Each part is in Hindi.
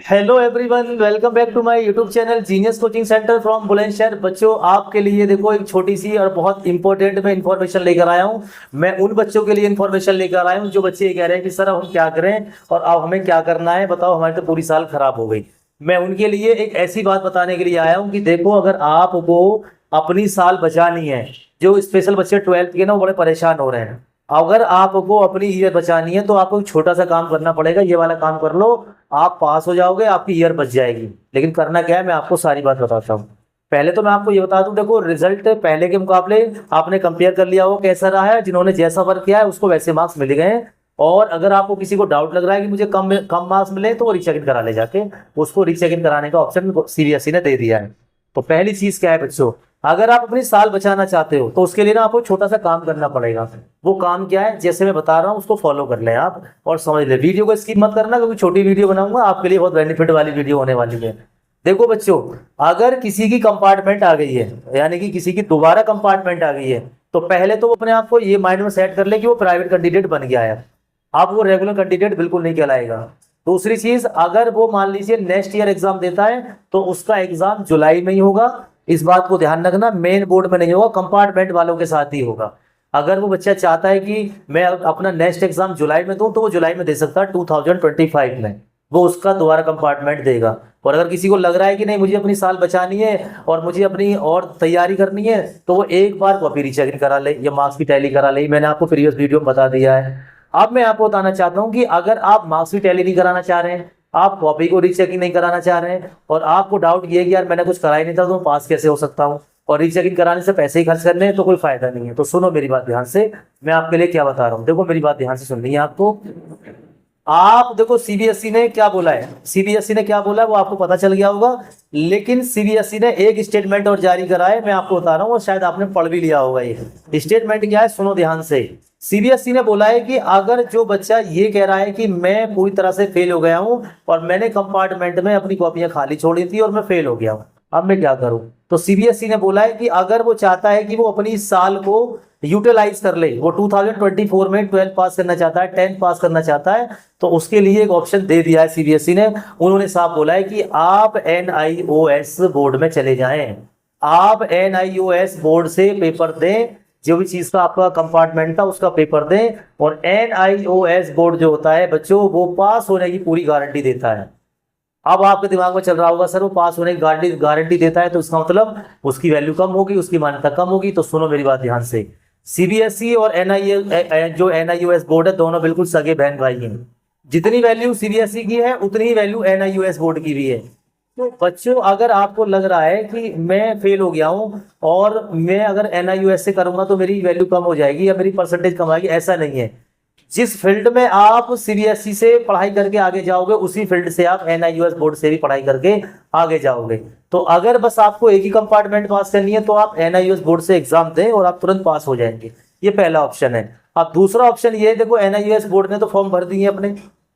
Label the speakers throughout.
Speaker 1: Hello everyone, welcome back to my YouTube channel genius coaching centre from Bulandshahr. बच्चों, आपके लिए देखो एक छोटी सी और बहुत इंपॉर्टेंट मैं इन्फॉर्मेशन लेकर आया हूं। मैं उन बच्चों के लिए इन्फॉर्मेशन लेकर आया हूं जो बच्चे ये कह रहे हैं कि सर अब हम क्या करें और अब हमें क्या करना है, बताओ, हमारी तो पूरी साल खराब हो गई। मैं उनके लिए एक ऐसी बात बताने के लिए आया हूँ कि देखो, अगर आपको अपनी साल बचानी है, जो स्पेशल बच्चे 12th के ना वो बड़े परेशान हो रहे हैं, अगर आपको अपनी ईयर बचानी है तो आपको एक छोटा सा काम करना पड़ेगा। ये वाला काम कर लो, आप पास हो जाओगे, आपकी ईयर बच जाएगी। लेकिन करना क्या है, मैं आपको सारी बात बताता हूँ। पहले तो मैं आपको ये बता दूं, देखो रिजल्ट पहले के मुकाबले आपने कंपेयर कर लिया हो कैसा रहा है। जिन्होंने जैसा वर्क किया है उसको वैसे मार्क्स मिल गए हैं। और अगर आपको किसी को डाउट लग रहा है कि मुझे कम कम मार्क्स मिले, तो वो रीचेक इन करा ले जाके। उसको रीचेक इन कराने का ऑप्शन सीबीएसई ने दे दिया है। तो पहली चीज क्या है बच्चों, अगर आप अपनी साल बचाना चाहते हो तो उसके लिए ना आपको छोटा सा काम करना पड़ेगा। वो काम क्या है, जैसे मैं बता रहा हूँ उसको फॉलो कर लें आप और समझ ले। वीडियो को स्किप मत करना, क्योंकि छोटी वीडियो बनाऊंगा, आपके लिए बहुत बेनिफिट वाली वीडियो होने वाली है। देखो बच्चों, अगर किसी की कंपार्टमेंट आ गई है, यानी कि किसी की दोबारा कंपार्टमेंट आ गई है, तो पहले तो वो अपने आप को ये माइंड में सेट कर ले कि वो प्राइवेट कैंडिडेट बन गया है। अब वो रेगुलर कैंडिडेट बिल्कुल नहीं कहलाएगा। दूसरी चीज, अगर वो मान लीजिए नेक्स्ट ईयर एग्जाम देता है तो उसका एग्जाम जुलाई में ही होगा। इस बात को ध्यान रखना, मेन बोर्ड में नहीं होगा, कंपार्टमेंट वालों के साथ ही होगा। अगर वो बच्चा चाहता है कि मैं अपना नेक्स्ट एग्जाम जुलाई में दूं, तो वो जुलाई में दे सकता है 2025 में, वो उसका दोबारा कंपार्टमेंट देगा। और अगर किसी को लग रहा है कि नहीं, मुझे अपनी साल बचानी है और मुझे अपनी और तैयारी करनी है, तो वो एक बार कॉपी रीचेक करा ले या मार्क्स की टैली करा ले। मैंने आपको प्रीवियस वीडियो में बता दिया है। अब मैं आपको बताना चाहता हूँ कि अगर आप मार्क्स की टैली नहीं कराना चाह रहे हैं, आप कॉपी को रीचेकिंग नहीं कराना चाह रहे हैं, और आपको डाउट ये है कि यार मैंने कुछ करा ही नहीं था तो पास कैसे हो सकता हूँ, और रीचेकिंग कराने से पैसे ही खर्च करने हैं, तो कोई फायदा नहीं है। तो सुनो मेरी बात ध्यान से, मैं आपके लिए क्या बता रहा हूँ। देखो मेरी बात ध्यान से सुननी है आपको। आप देखो, सीबीएसई ने क्या बोला है, सीबीएसई ने क्या बोला है वो आपको पता चल गया होगा। लेकिन सीबीएसई ने एक स्टेटमेंट और जारी करा है, मैं आपको बता रहा हूँ, और शायद आपने पढ़ भी लिया होगा। ये स्टेटमेंट क्या है, सुनो ध्यान से। सीबीएसई ने बोला है कि अगर जो बच्चा ये कह रहा है कि मैं पूरी तरह से फेल हो गया हूं और मैंने कंपार्टमेंट में अपनी कॉपियां खाली छोड़ी थी और मैं फेल हो गया हूं, अब मैं क्या करूं, तो सीबीएसई ने बोला है कि अगर वो चाहता है कि वो अपनी इस साल को यूटिलाइज कर ले, वो 2024 में 12 पास करना चाहता है, 10 पास करना चाहता है, तो उसके लिए एक ऑप्शन दे दिया है सीबीएसई ने। उन्होंने साफ बोला है कि आप एनआईओएस बोर्ड में चले जाएं, आप एनआईओएस बोर्ड से पेपर दें, जो भी चीज का आपका कंपार्टमेंट था उसका पेपर दें। और एनआईओएस बोर्ड जो होता है बच्चों, वो पास होने की पूरी गारंटी देता है। अब आपके दिमाग में चल रहा होगा, सर वो पास होने की गारंटी देता है तो इसका मतलब उसकी वैल्यू कम होगी, उसकी मान्यता कम होगी। तो सुनो मेरी बात ध्यान से, सीबीएसई और जो एनआईओएस बोर्ड है, दोनों बिल्कुल सगे बहन भाई हैं। जितनी वैल्यू सीबीएसई की है उतनी ही वैल्यू एनआईओएस बोर्ड की भी है। तो बच्चों, अगर आपको लग रहा है कि मैं फेल हो गया हूं और मैं अगर एनआईओएस से करूंगा तो मेरी वैल्यू कम हो जाएगी या मेरी परसेंटेज कम आएगी, ऐसा नहीं है। जिस फील्ड में आप सीबीएसई से पढ़ाई करके आगे जाओगे, उसी फील्ड से आप एनआईओएस बोर्ड से भी पढ़ाई करके आगे जाओगे। तो अगर बस आपको एक ही कंपार्टमेंट पास करनी है तो आप एनआईओएस बोर्ड से एग्जाम दें और आप तुरंत पास हो जाएंगे। ये पहला ऑप्शन है। अब दूसरा ऑप्शन ये है, देखो एनआईओएस बोर्ड ने तो फॉर्म भर दिए अपने,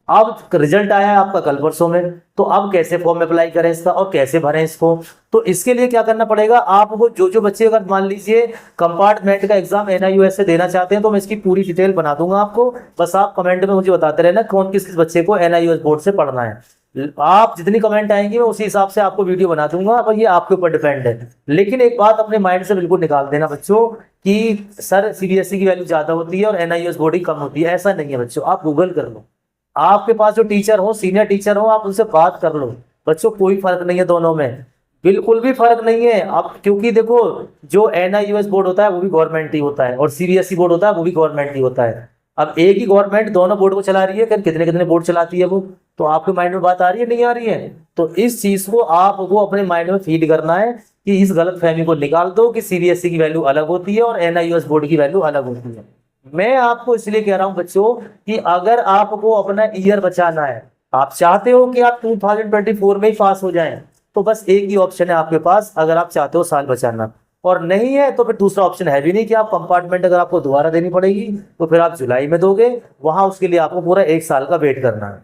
Speaker 1: अब रिजल्ट आया है आपका कल परसों में, तो अब कैसे फॉर्म अप्लाई करें इसका और कैसे भरें इसको। तो इसके लिए क्या करना पड़ेगा आपको, जो बच्चे अगर मान लीजिए कंपार्टमेंट का एग्जाम एनआईओएस से देना चाहते हैं, तो मैं इसकी पूरी डिटेल बना दूंगा आपको। बस आप कमेंट में मुझे बताते रहना कौन किस बच्चे को एनआईओएस बोर्ड से पढ़ना है। आप जितनी कमेंट आएंगी मैं उसी हिसाब से आपको वीडियो बना दूंगा, और ये आपके ऊपर डिपेंड है। लेकिन एक बात अपने माइंड से बिल्कुल निकाल देना बच्चों कि सर सीबीएसई की वैल्यू ज्यादा होती है और एनआईओएस बोर्ड ही कम होती है, ऐसा नहीं है बच्चों। आप गूगल कर लो, आपके पास जो टीचर हो, सीनियर टीचर हो, आप उनसे बात कर लो बच्चों। कोई फर्क नहीं है दोनों में, बिल्कुल भी फर्क नहीं है। अब क्योंकि देखो, जो एनआईओएस बोर्ड होता है वो भी गवर्नमेंट ही होता है और सीबीएसई बोर्ड होता है वो भी गवर्नमेंट ही होता है। अब एक ही गवर्नमेंट दोनों बोर्ड को चला रही है, कितने कितने बोर्ड चलाती है वो, तो आपके माइंड में बात आ रही है नहीं आ रही है। तो इस चीज को आपको अपने माइंड में फीड करना है कि इस गलत फहमी को निकाल दो कि सीबीएसई की वैल्यू अलग होती है और एनआईओएस बोर्ड की वैल्यू अलग होती है। मैं आपको इसलिए कह रहा हूं बच्चों कि अगर आपको अपना ईयर बचाना है, आप चाहते हो कि आप 2024 में ही पास हो जाएं, तो बस एक ही ऑप्शन है आपके पास, अगर आप चाहते हो साल बचाना। और नहीं है तो फिर दूसरा ऑप्शन है भी नहीं कि आप कंपार्टमेंट अगर आपको दोबारा देनी पड़ेगी तो फिर आप जुलाई में दोगे, वहां उसके लिए आपको पूरा एक साल का वेट करना है।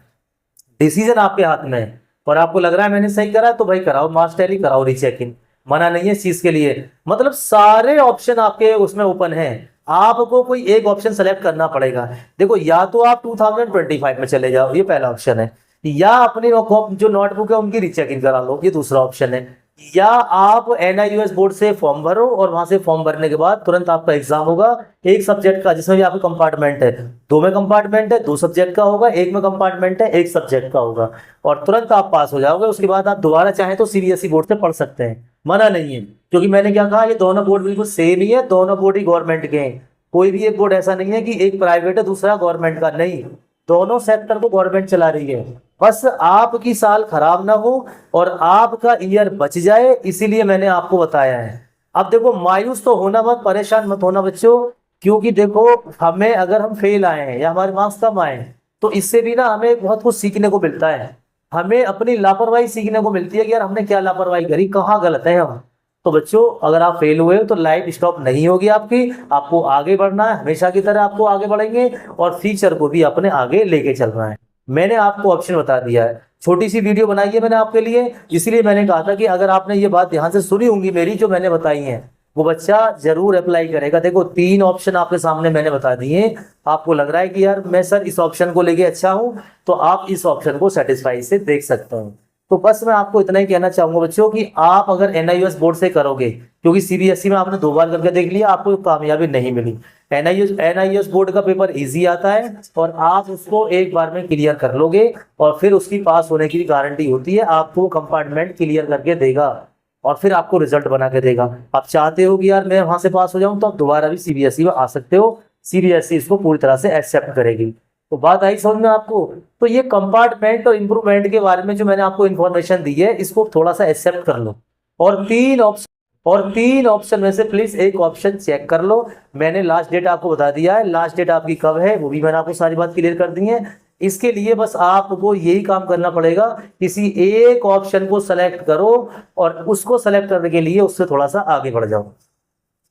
Speaker 1: डिसीजन आपके हाथ में है। और आपको लग रहा है मैंने सही करा तो भाई कराओ मार्क्स टैली, कराओ रीचेकिंग, मना नहीं है इस चीज के लिए। मतलब सारे ऑप्शन आपके उसमें ओपन है, आपको कोई एक ऑप्शन सेलेक्ट करना पड़ेगा। देखो, या तो आप 2025 में चले जाओ, ये पहला ऑप्शन है, या अपनी जो नोटबुक है उनकी रीचेकिंग करा लो, ये दूसरा ऑप्शन है। या आप NIOS बोर्ड से फॉर्म भरो और वहां से फॉर्म भरने के बाद तुरंत आपका एग्जाम होगा एक सब्जेक्ट का, जिसमें भी आपका कंपार्टमेंट है, 2 में कंपार्टमेंट है 2 सब्जेक्ट का होगा, 1 में कंपार्टमेंट है 1 सब्जेक्ट का होगा, और तुरंत आप पास हो जाओगे। उसके बाद आप दोबारा चाहें तो CBSE बोर्ड से पढ़ सकते हैं, मना नहीं है। क्योंकि मैंने क्या कहा, ये दोनों बोर्ड बिल्कुल सेम ही है, दोनों बोर्ड ही गवर्नमेंट के हैं। कोई भी एक बोर्ड ऐसा नहीं है कि एक प्राइवेट है दूसरा गवर्नमेंट का, नहीं, दोनों सेक्टर को गवर्नमेंट चला रही है। बस आपकी साल खराब ना हो और आपका ईयर बच जाए, इसीलिए मैंने आपको बताया है। अब देखो, मायूस तो होना मत, परेशान मत होना बच्चों, क्योंकि देखो हमें, अगर हम फेल आए हैं या हमारे मार्क्स कम आए हैं तो इससे भी ना हमें बहुत कुछ सीखने को मिलता है। हमें अपनी लापरवाही सीखने को मिलती है कि यार हमने क्या लापरवाही करी, कहाँ गलत है हम। तो बच्चों, अगर आप फेल हुए हो तो लाइफ स्टॉप नहीं होगी आपकी, आपको आगे बढ़ना है, हमेशा की तरह आपको आगे बढ़ेंगे और फ्यूचर को भी अपने आगे लेके चलना है। मैंने आपको ऑप्शन बता दिया है, छोटी सी वीडियो बनाई है मैंने आपके लिए, इसलिए मैंने कहा था कि अगर आपने ये बात ध्यान से सुनी होंगी मेरी जो मैंने बताई है, वो बच्चा जरूर अप्लाई करेगा। देखो 3 ऑप्शन आपके सामने मैंने बता दिए, आपको लग रहा है कि यार मैं सर इस ऑप्शन को लेके अच्छा हूं, तो आप इस ऑप्शन को सेटिस्फाई से देख सकते हो। तो बस मैं आपको इतना ही कहना चाहूंगा बच्चों कि आप अगर NIOS बोर्ड से करोगे, क्योंकि CBSE में आपने 2 बार करके देख लिया, आपको कामयाबी नहीं मिली। NIOS बोर्ड का पेपर इजी आता है और आप उसको एक बार में क्लियर कर लोगे और फिर उसकी पास होने की गारंटी होती है, आपको कंपार्टमेंट क्लियर करके देगा और फिर आपको रिजल्ट बना के देगा। आप चाहते हो कि यार मैं वहां से पास हो जाऊं, तो आप दोबारा भी CBSE में आ सकते हो, CBSE इसको पूरी तरह से एक्सेप्ट करेगी। तो बात आई समझ में आपको? तो ये कंपार्टमेंट और इंप्रूवमेंट के बारे में जो मैंने आपको इन्फॉर्मेशन दी है, इसको थोड़ा सा एक्सेप्ट कर लो और 3 ऑप्शन में से प्लीज एक ऑप्शन चेक कर लो। मैंने लास्ट डेट आपको बता दिया है, लास्ट डेट आपकी कब है वो भी मैंने आपको सारी बात क्लियर कर दी है। इसके लिए बस आपको यही काम करना पड़ेगा, किसी एक ऑप्शन को सेलेक्ट करो और उसको सेलेक्ट करने के लिए उससे थोड़ा सा आगे बढ़ जाओ।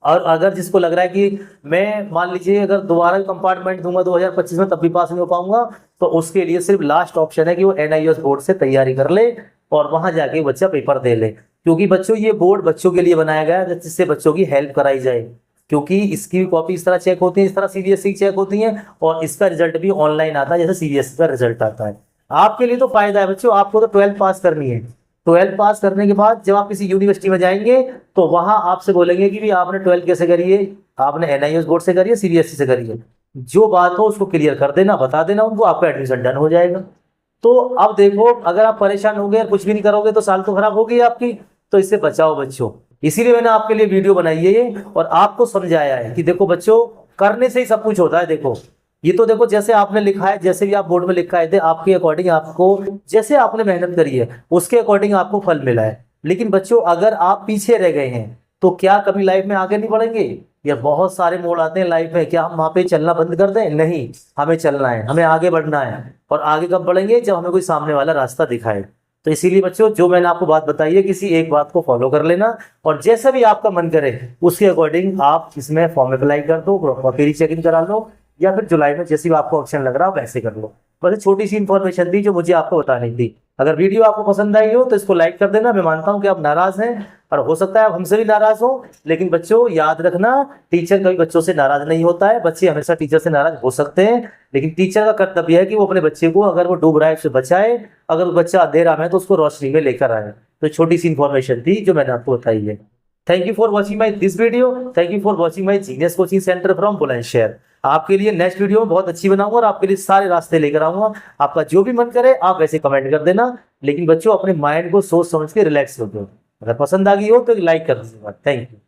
Speaker 1: और अगर जिसको लग रहा है कि मैं मान लीजिए अगर दोबारा कंपार्टमेंट दूंगा 2025 में तब भी पास नहीं हो पाऊंगा, तो उसके लिए सिर्फ लास्ट ऑप्शन है कि वो NIOS बोर्ड से तैयारी कर ले और वहां जाके बच्चा पेपर दे ले। क्योंकि बच्चों ये बोर्ड बच्चों के लिए बनाया गया है जिससे बच्चों की हेल्प कराई जाए, क्योंकि इसकी भी कॉपी इस तरह चेक होती है, इस तरह CBSE चेक होती है और इसका रिजल्ट भी ऑनलाइन आता है जैसे CBSE का रिजल्ट आता है। आपके लिए तो फायदा है बच्चों, आपको तो 12th पास करनी है। 12th पास करने के बाद जब आप किसी यूनिवर्सिटी में जाएंगे तो वहां आपसे बोलेंगे कि भी आपने 12th कैसे करी है, आपने NIOS बोर्ड से करी है CBSE से करी है, जो बात हो उसको क्लियर कर देना, बता देना उनको, आपका एडमिशन डन हो जाएगा। तो अब देखो, अगर आप परेशान हो गए और कुछ भी नहीं करोगे तो साल तो खराब होगी आपकी, तो इससे बचाओ बच्चों। इसीलिए मैंने आपके लिए वीडियो बनाई है ये और आपको समझाया है कि देखो बच्चों, करने से ही सब कुछ होता है। देखो ये तो देखो, जैसे आपने लिखा है, जैसे भी आप बोर्ड में लिखा है, आपके अकॉर्डिंग आपको, जैसे आपने मेहनत करी है उसके अकॉर्डिंग आपको फल मिला है। लेकिन बच्चों, अगर आप पीछे रह गए हैं तो क्या कभी लाइफ में आगे नहीं बढ़ेंगे? या बहुत सारे मोड़ आते हैं लाइफ में, क्या हम वहां पे चलना बंद कर दें? नहीं, हमें चलना है, हमें आगे बढ़ना है। और आगे कब बढ़ेंगे? जब हमें कोई सामने वाला रास्ता दिखाए। तो इसीलिए बच्चों, जो मैंने आपको बात बताई है, किसी एक बात को फॉलो कर लेना और जैसा भी आपका मन करे उसके अकॉर्डिंग आप इसमें फॉर्म अप्लाई कर दो, फिर चेकिंग करा लो, या फिर जुलाई में जैसे भी आपको ऑप्शन लग रहा हो वैसे कर लो। बस छोटी सी इन्फॉर्मेशन थी जो मुझे आपको बतानी थी। अगर वीडियो आपको पसंद आई हो तो इसको लाइक कर देना। मैं मानता हूं कि आप नाराज हैं और हो सकता है आप हमसे भी नाराज हो, लेकिन बच्चों याद रखना, टीचर कभी बच्चों से नाराज नहीं होता है। बच्चे हमेशा टीचर से नाराज हो सकते हैं, लेकिन टीचर का कर्तव्य है कि वो अपने बच्चे को, अगर वो डूब रहा है उसे बचाए, अगर वो बच्चा अंधेरा में तो उसको रोशनी में लेकर आए। तो छोटी सी इन्फॉर्मेशन थी जो मैंने आपको बताई है। Thank you for watching my this video, thank you for watching my genius coaching centre from Bulandshahr. आपके लिए नेक्स्ट वीडियो में बहुत अच्छी बनाऊंगा और आपके लिए सारे रास्ते लेकर आऊंगा। आपका जो भी मन करे आप वैसे कमेंट कर देना, लेकिन बच्चों अपने माइंड को सोच समझ के रिलैक्स हो दो। अगर पसंद आ गई हो तो लाइक कर दीजिएगा। Thank you.